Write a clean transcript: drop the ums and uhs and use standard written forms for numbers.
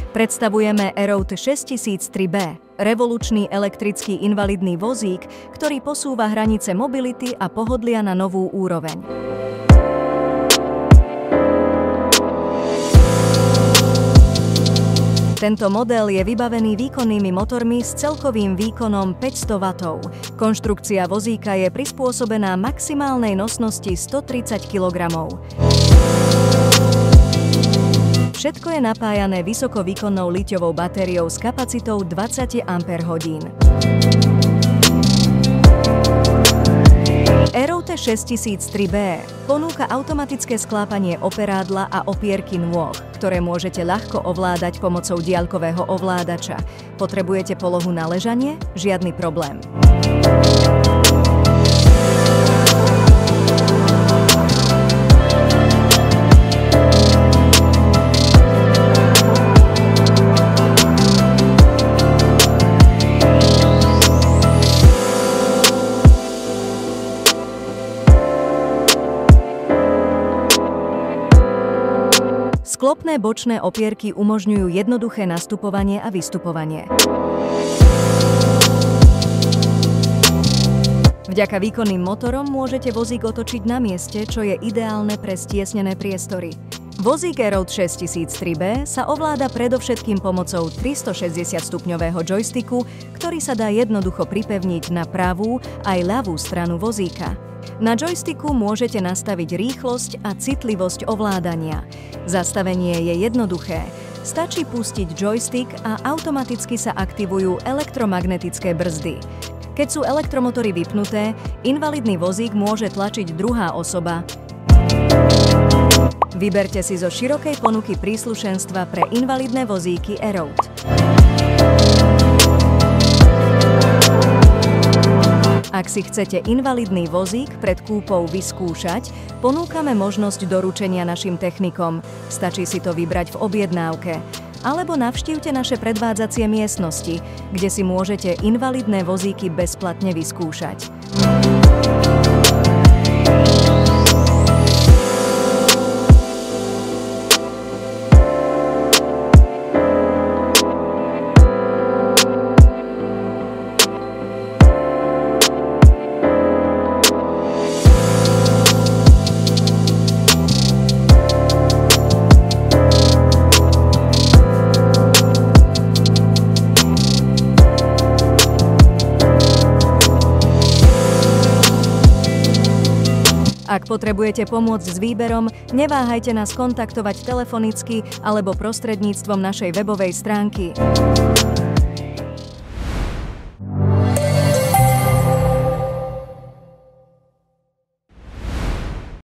Predstavujeme Aroute 6003B, revolučný elektrický invalidný vozík, ktorý posúva hranice mobility a pohodlia na novú úroveň. Tento model je vybavený výkonnými motormi s celkovým výkonom 500 W. Konštrukcia vozíka je prispôsobená maximálnej nosnosti 130 kg. Všetko je napájané vysokovýkonnou liťovou batériou s kapacitou 20 Ah. Aroute 6003B ponúka automatické sklápanie operádla a opierky nôh, ktoré môžete ľahko ovládať pomocou diaľkového ovládača. Potrebujete polohu na ležanie? Žiadny problém. Sklopné bočné opierky umožňujú jednoduché nastupovanie a vystupovanie. Vďaka výkonným motorom môžete vozík otočiť na mieste, čo je ideálne pre stiesnené priestory. Vozík Aroute 6003B sa ovláda predovšetkým pomocou 360-stupňového joysticku, ktorý sa dá jednoducho pripevniť na pravú aj ľavú stranu vozíka. Na joysticku môžete nastaviť rýchlosť a citlivosť ovládania. Zastavenie je jednoduché. Stačí pustiť joystick a automaticky sa aktivujú elektromagnetické brzdy. Keď sú elektromotory vypnuté, invalidný vozík môže tlačiť druhá osoba. Vyberte si zo širokej ponuky príslušenstva pre invalidné vozíky Aroute. Ak si chcete invalidný vozík pred kúpou vyskúšať, ponúkame možnosť doručenia našim technikom. Stačí si to vybrať v objednávke. Alebo navštívte naše predvádzacie miestnosti, kde si môžete invalidné vozíky bezplatne vyskúšať. Ak potrebujete pomôcť s výberom, neváhajte nás kontaktovať telefonicky alebo prostredníctvom našej webovej stránky.